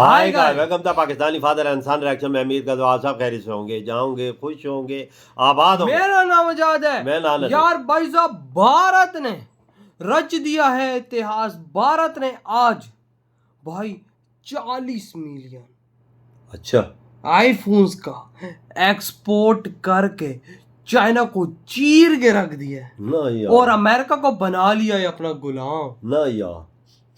Hi guys, welcome to Pakistani father and son reaction में। उम्मीद करता हूं आप सब खैरियत से होंगे, जाओगे खुश होंगे, आबाद होंगे। मेरा नाम आजाद है। मैं नाना यार भाई साहब, भारत ने रच दिया है इतिहास। भारत ने आज भाई 40 मिलियन अच्छा आईफोन्स का एक्सपोर्ट करके चाइना को चीर के रख दिया है ना यार, और अमेरिका को बना लिया है अपना गुलाम। ना यार,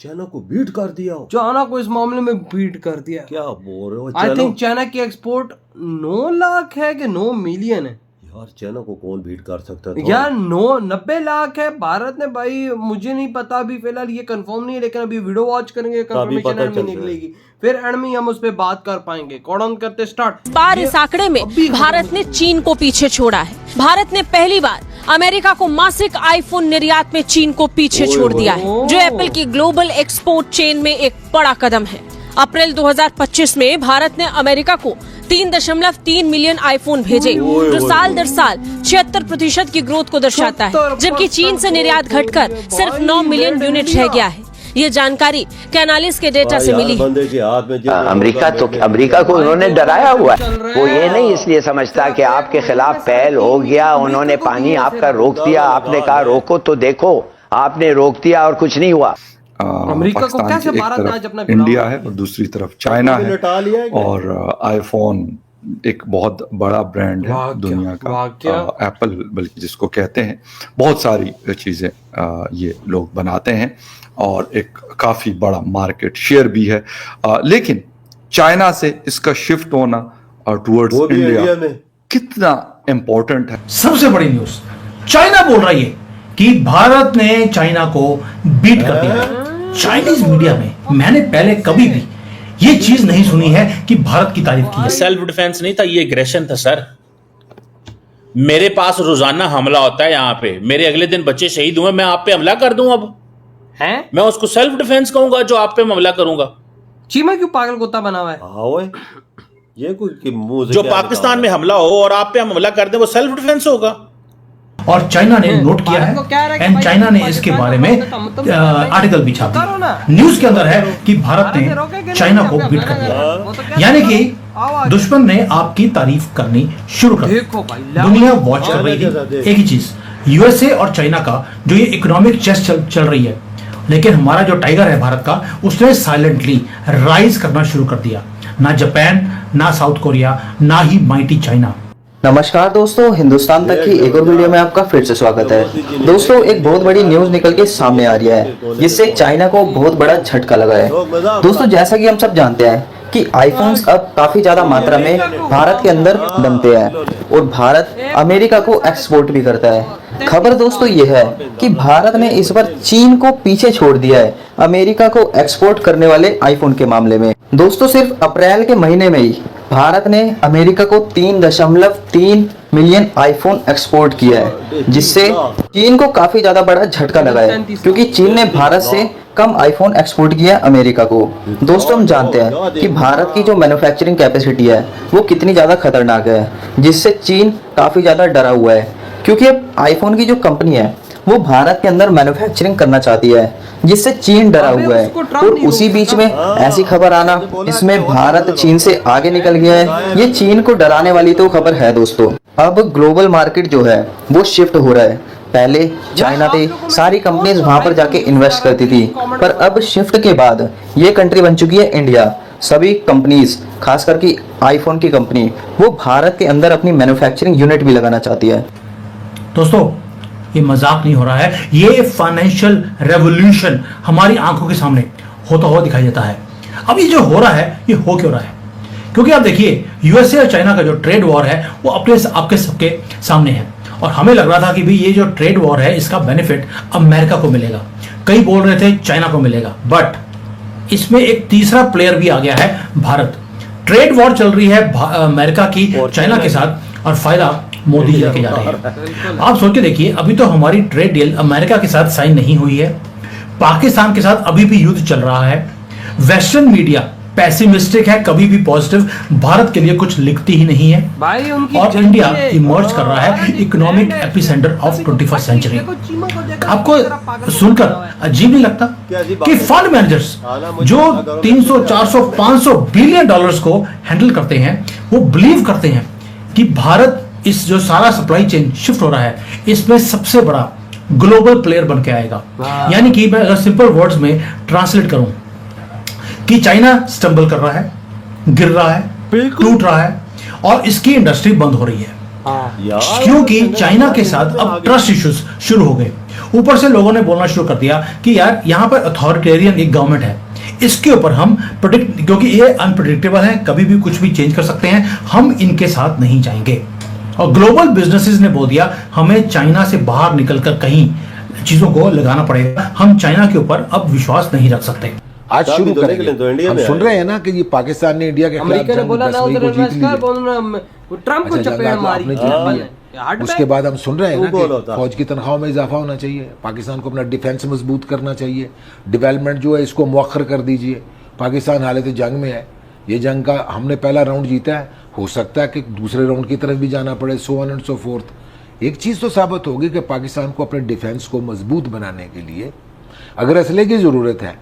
चाइना को बीट कर दिया हो। चाइना को इस मामले में बीट कर दिया। क्या बोल रहे हो? आई थिंक चाइना की एक्सपोर्ट 9 लाख है कि 9 मिलियन है। यार चाइना को कौन बीट कर सकता है? यार 90 लाख है। भारत ने भाई, मुझे नहीं पता अभी फिलहाल ये कंफर्म नहीं है, लेकिन अभी वीडियो वॉच करेंगे, कंफर्मेशन एंड में निकलेगी, फिर एंड में हम उस पर बात कर पाएंगे। कौन करते स्टार्ट। बार इस आंकड़े में भारत ने चीन को पीछे छोड़ा है। भारत ने पहली बार अमेरिका को मासिक आईफोन निर्यात में चीन को पीछे छोड़ दिया है, जो एप्पल की ग्लोबल एक्सपोर्ट चेन में एक बड़ा कदम है। अप्रैल 2025 में भारत ने अमेरिका को 3.3 मिलियन आईफोन भेजे, जो साल दर साल 76% की ग्रोथ को दर्शाता है, जबकि चीन से निर्यात घटकर सिर्फ 9 मिलियन यूनिट रह गया है। ये जानकारी कैनालिस के डेटा से मिली है। अमेरिका को उन्होंने डराया हुआ है। वो ये नहीं इसलिए समझता कि आपके खिलाफ पहल हो गया, उन्होंने पानी आपका रोक दिया, आपने कहा रोको तो देखो, आपने रोक दिया और कुछ नहीं हुआ। अमेरिका को कैसे भारत आज अपना इंडिया है और दूसरी तरफ चाइना है, और आईफोन एक बहुत बड़ा ब्रांड है दुनिया का, एप्पल बल्कि जिसको कहते हैं। बहुत सारी चीजें ये लोग बनाते हैं और एक काफी बड़ा मार्केट शेयर भी है, लेकिन चाइना से इसका शिफ्ट होना टुवर्ड्स इंडिया में कितना इंपॉर्टेंट है। सबसे बड़ी न्यूज, चाइना बोल रही है कि भारत ने चाइना को बीट कर दिया है। चाइनीज मीडिया में मैंने पहले कभी भी ये चीज नहीं सुनी है कि भारत की तारीफ की है। सेल्फ डिफेंस नहीं था, ये एग्रेशन था सर। मेरे पास रोजाना हमला होता है यहाँ पे, मेरे अगले दिन बच्चे शहीद हुए, मैं आप पे हमला कर दूं अब हैं? मैं उसको सेल्फ डिफेंस कहूंगा जो आप पे हमला करूंगा। चीमा क्यों पागल कुत्ता बना हुआ है? हाँ ये कोई मुंह से जो पाकिस्तान में हमला हो और आप पे हम हमला कर दें, वो सेल्फ डिफेंस होगा। और चाइना ने नोट किया है एंड चाइना ने इसके बारे में आर्टिकल भी छापा। न्यूज के अंदर है कि भारत ने चाइना को बीट कर दिया, यानी कि दुश्मन ने आपकी तारीफ करनी शुरू कर दी। दुनिया वॉच कर रही थी एक ही चीज, यूएसए और चाइना का जो ये इकोनॉमिक चेस चल रही है, लेकिन हमारा जो टाइगर है भारत का, उसने साइलेंटली राइज करना शुरू कर दिया। ना जापान, ना साउथ कोरिया, ना ही माइटी चाइना। नमस्कार दोस्तों, हिंदुस्तान तक की एक और वीडियो में आपका फिर से स्वागत है। दोस्तों, एक बहुत बड़ी न्यूज निकल के सामने आ रही है, जिससे चाइना को बहुत बड़ा झटका लगा है। दोस्तों, जैसा कि हम सब जानते हैं कि आईफोन्स अब काफी ज्यादा मात्रा में भारत के अंदर बनते हैं और भारत अमेरिका को एक्सपोर्ट भी करता है। खबर दोस्तों ये है कि भारत ने इस बार चीन को पीछे छोड़ दिया है अमेरिका को एक्सपोर्ट करने वाले आईफोन के मामले में। दोस्तों, सिर्फ अप्रैल के महीने में ही भारत ने अमेरिका को 3.3 मिलियन आईफोन एक्सपोर्ट किया है, जिससे चीन को काफी ज्यादा बड़ा झटका लगा है, क्योंकि चीन ने भारत से कम आईफोन एक्सपोर्ट किया अमेरिका को। दोस्तों, हम जानते हैं कि भारत की जो मैन्युफैक्चरिंग कैपेसिटी है वो कितनी ज्यादा खतरनाक है, जिससे चीन काफी ज्यादा डरा हुआ है, क्योंकि अब आईफोन की जो कंपनी है वो भारत के अंदर मैन्युफैक्चरिंग करना चाहती है, जिससे चीन डरा हुआ है। और उसी बीच में ऐसी खबर आना, इसमें भारत चीन से आगे निकल गया है, ये चीन को डराने वाली तो खबर है। दोस्तों, अब ग्लोबल मार्केट जो है वो शिफ्ट हो रहा है। पहले चाइना थे, सारी कंपनीज वहां पर जाके इन्वेस्ट करती थी, पर अब शिफ्ट के बाद ये कंट्री बन चुकी है इंडिया। सभी कंपनीज, खास करके आईफोन की कंपनी, वो भारत के अंदर अपनी मैन्युफैक्चरिंग यूनिट भी लगाना चाहती है। दोस्तों, ये मजाक नहीं हो रहा है, ये फाइनेंशियल रेवोल्यूशन हमारी आंखों के सामने होता हुआ दिखाई देता है। अब ये जो हो रहा है, ये हो क्यों रहा है? क्योंकि आप देखिए, यूएसए और चाइना का जो ट्रेड वॉर है वो आपके सबके सामने है, और हमें लग रहा था कि भी ये जो ट्रेड वॉर है इसका बेनिफिट अमेरिका को मिलेगा, कई बोल रहे थे चाइना को मिलेगा, बट इसमें एक तीसरा प्लेयर भी आ गया है, भारत। ट्रेड वॉर चल रही है अमेरिका की चाइना के साथ, और फायदा मोदी लेके जा रहे हैं। आप सोच के देखिए, अभी तो हमारी ट्रेड डील अमेरिका के साथ साइन नहीं हुई है, पाकिस्तान के साथ अभी भी युद्ध चल रहा है, वेस्टर्न मीडिया पैसिमिस्टिक है, कभी भी पॉजिटिव भारत के लिए कुछ लिखती ही नहीं है और इंडिया इमर्ज कर रहा है economic epicentre of 21st century. आपको सुनकर अजीब नहीं लगता कि फंड मैनेजर्स जो 300, 400, 500 बिलियन डॉलर्स को हैंडल करते हैं वो बिलीव करते हैं कि भारत इस जो सारा सप्लाई चेन शिफ्ट हो रहा है इसमें सबसे बड़ा ग्लोबल प्लेयर बन के आएगा। यानी कि मैं अगर सिंपल वर्ड्स में ट्रांसलेट करूं कि चाइना स्टंबल कर रहा है, गिर रहा है, टूट रहा है और इसकी इंडस्ट्री बंद हो रही है क्योंकि चाइना के साथ अब ट्रस्ट इश्यूज शुरू हो गए। ऊपर से लोगों ने बोलना शुरू कर दिया कि यार यहां पर अथॉरिटेरियन एक गवर्नमेंट है, इसके ऊपर हम प्रोडिक्ट, क्योंकि ये अनप्रेडिक्टेबल है, कभी भी कुछ भी चेंज कर सकते हैं, हम इनके साथ नहीं जाएंगे। और ग्लोबल बिजनेसेस ने बोल दिया हमें चाइना से बाहर निकलकर कहीं चीजों को लगाना पड़ेगा, हम चाइना के ऊपर अब विश्वास नहीं रख सकते। आज शुरू करेंगे तो इंडिया में सुन रहे हैं ना कि ये पाकिस्तान ने इंडिया के खिलाफ ट्रम्प को चपेट मारी, उसके बाद हम सुन रहे हैं ना कि फौज की तनख्वाह में इजाफा होना चाहिए, पाकिस्तान को अपना डिफेंस मजबूत करना चाहिए, डेवलपमेंट जो है इसको मौखर कर दीजिए, पाकिस्तान हालत जंग में है, ये जंग का हमने पहला राउंड जीता है, हो सकता है कि दूसरे राउंड की तरफ भी जाना पड़े, so on and so fourth. एक चीज़ तो साबित होगी कि पाकिस्तान को अपने डिफेंस को मजबूत बनाने के लिए अगर असले की ज़रूरत है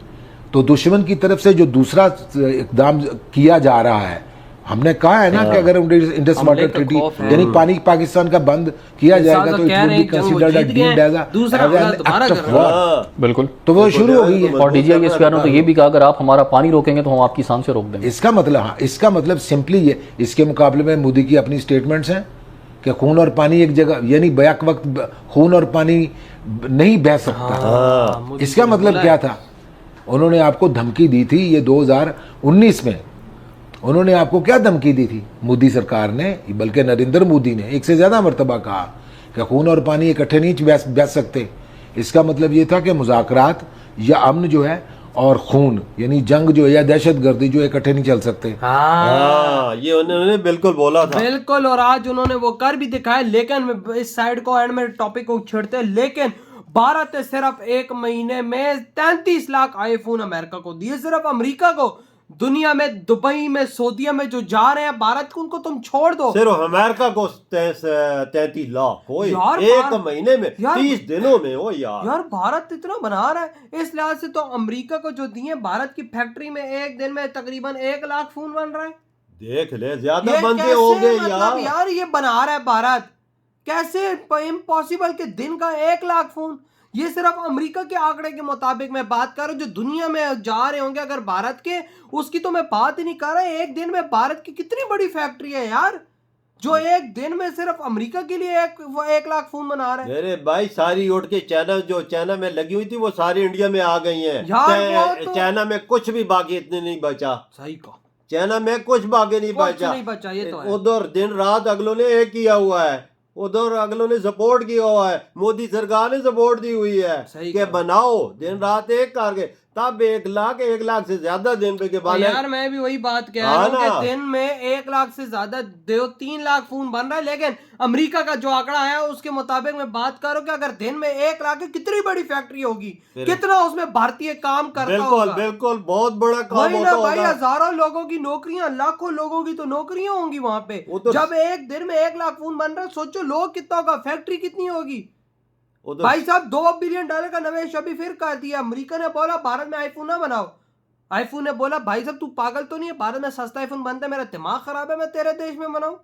तो दुश्मन की तरफ से जो दूसरा इकदाम किया जा रहा है, हमने कहा है ना कि अगर इंडस वाटर ट्रीटी यानी पानी पाकिस्तान का बंद किया जाएगा तो it will be considered a deemed as an act of war. बिल्कुल, तो वो शुरू हो गई है। और डीजीआई के बयान में तो ये भी कहा अगर आप हमारा पानी रोकेंगे तो हम आपकी सांस से रोक देंगे। इसका मतलब, हाँ, इसका मतलब सिंपली ये, इसके मुकाबले में मोदी की अपनी स्टेटमेंट्स हैं कि खून और पानी एक जगह, यानी बैक वक्त खून और पानी नहीं बह सकता। इसका मतलब क्या था? उन्होंने आपको धमकी दी थी, ये 2019 में उन्होंने आपको क्या धमकी दी थी मोदी सरकार ने, बल्कि नरेंद्र मोदी ने एक से ज्यादा मरतबा कहा कि खून और पानी इकट्ठे नहीं बह सकते। इसका मतलब ये था कि मुज़ाकरात या अमन जो है और खून यानी जंग जो है या दहशतगर्दी जो इकट्ठे नहीं चल सकते। ये उन्होंने बिल्कुल बोला था, बिल्कुल, और आज उन्होंने वो कर भी दिखाया। लेकिन इस साइड को एंड में टॉपिक को छेड़ते, लेकिन भारत ने सिर्फ एक महीने में 33 लाख आईफोन अमेरिका को दिए, सिर्फ अमेरिका को। दुनिया में, दुबई में, सऊदीया में जो जा रहे हैं भारत को, उनको तुम छोड़ दो, सिर्फ अमेरिका को 33 लाख हो एक महीने में, 30 दिनों में हो यार भारत इतना बना रहा है। इस लिहाज से तो अमेरिका को जो दिए, भारत की फैक्ट्री में एक दिन में तकरीबन 1 लाख फोन बन रहा है। देख ले, ज्यादा बनते हो गए यार ये बना रहा है भारत, कैसे इम्पॉसिबल के दिन का 1 लाख फोन। ये सिर्फ अमेरिका के आंकड़े के मुताबिक मैं बात कर रहा हूँ, जो दुनिया में जा रहे होंगे अगर भारत के, उसकी तो मैं बात ही नहीं कर रहा। एक दिन में भारत की कितनी बड़ी फैक्ट्री है यार, जो एक दिन में सिर्फ अमेरिका के लिए 1 लाख फोन बना रहे हैं। मेरे भाई सारी उठ के चाइना में लगी हुई थी वो सारी इंडिया में आ गई है। चाइना में कुछ भी बाकी इतने नहीं बचा। सही कहा, चाइना में कुछ बाकी नहीं बचा। ये तो है। उधर दिन रात अगलों ने एक किया हुआ है, उधर अगलों ने सपोर्ट किया हुआ है, मोदी सरकार ने सपोर्ट दी हुई है कि बनाओ, दिन रात एक करके, तब 1 लाख से ज्यादा दिन पे के बाद। यार मैं भी वही बात कह रहा हूँ कि दिन में 1 लाख से ज्यादा 2-3 लाख फोन बन रहा है। लेकिन अमेरिका का जो आंकड़ा है उसके मुताबिक मैं बात करूँ कि अगर दिन में 1 लाख, कितनी बड़ी फैक्ट्री होगी, कितना उसमें भारतीय काम करता होगा। बिल्कुल बहुत बड़ा काम होता होगा भाई। हजारों लोगों की नौकरियां, लाखों लोगों की तो नौकरियां होंगी वहां पे। जब एक दिन में 1 लाख फोन बन रहा है, सोचो लोग कितना होगा, फैक्ट्री कितनी होगी। भाई साहब $2 बिलियन का निवेश अभी फिर कर दिया। अमेरिका ने बोला भारत में आईफोन ना बनाओ। आईफोन ने बोला भाई साहब तू पागल तो नहीं है, भारत में सस्ता आईफोन बनता है, मेरा दिमाग खराब है, मैं तेरे देश में बनाऊं।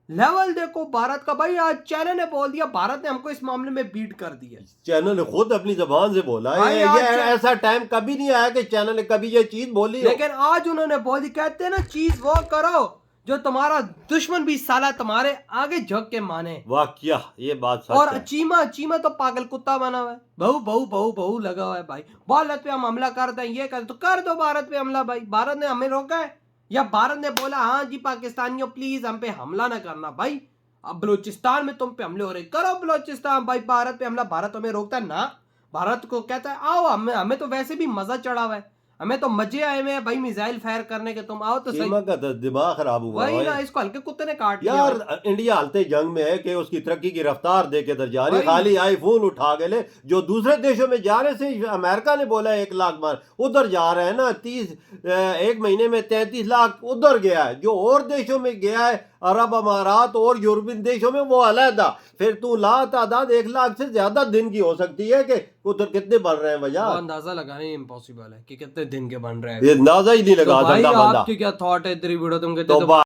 लेवल देखो भारत का। भाई आज चाइना ने बोल दिया भारत ने हमको इस मामले में बीट कर दिया। चाइना ने खुद अपनी जबान से बोला है, ये ऐसा टाइम कभी नहीं आया कि चाइना ने कभी ये चीज बोली। लेकिन आज उन्होंने बोली, कहते हैं ना चीज वो करो जो तुम्हारा दुश्मन भी साला तुम्हारे आगे झुक के माने। वाह क्या ये बात सच और है। चीमा तो पागल कुत्ता बना हुआ है, बहु लगा हुआ है भाई। भारत पे हम हमला करते हैं, ये कर तो कर दो भारत पे हमला। भाई भारत ने हमें रोका है या भारत ने बोला हाँ जी पाकिस्तानियों प्लीज हम पे हमला ना करना। भाई अब बलूचिस्तान में तुम पे हमले हो रहे, करो बलूचिस्तान। भाई भारत पे हमला, भारत हमें रोकता है ना। भारत को कहता है आओ, हमें तो वैसे भी मजा चढ़ा हुआ है, हमें तो मजे आए हुए हैं भाई मिसाइल फायर करने के, तुम आओ तो सही। का दिमाग खराब हुआ वही ना, इसको हल्के कुत्ते ने काट दिया यार। इंडिया हालते जंग में है कि उसकी तरक्की की रफ्तार देके दर जा रही, खाली आईफोन उठा के ले। जो दूसरे देशों में जा रहे से अमेरिका ने बोला 1 लाख बार, उधर जा रहे हैं ना 1 महीने में 33 लाख उधर गया है। जो और देशों में गया है अरब अमारात और यूरोपियन देशों में वो अलहदा। फिर तू ला तादाद 1 लाख से ज्यादा दिन की हो सकती है कि उधर कितने बन रहे हैं भैया। अंदाजा लगाना ही इम्पॉसिबल है कि कितने दिन के बन रहे हैं, ये अंदाजा ही नहीं लगा तो भाई सकता बंदा। आपकी क्या थॉट है तेरी वीडियो तुम कहते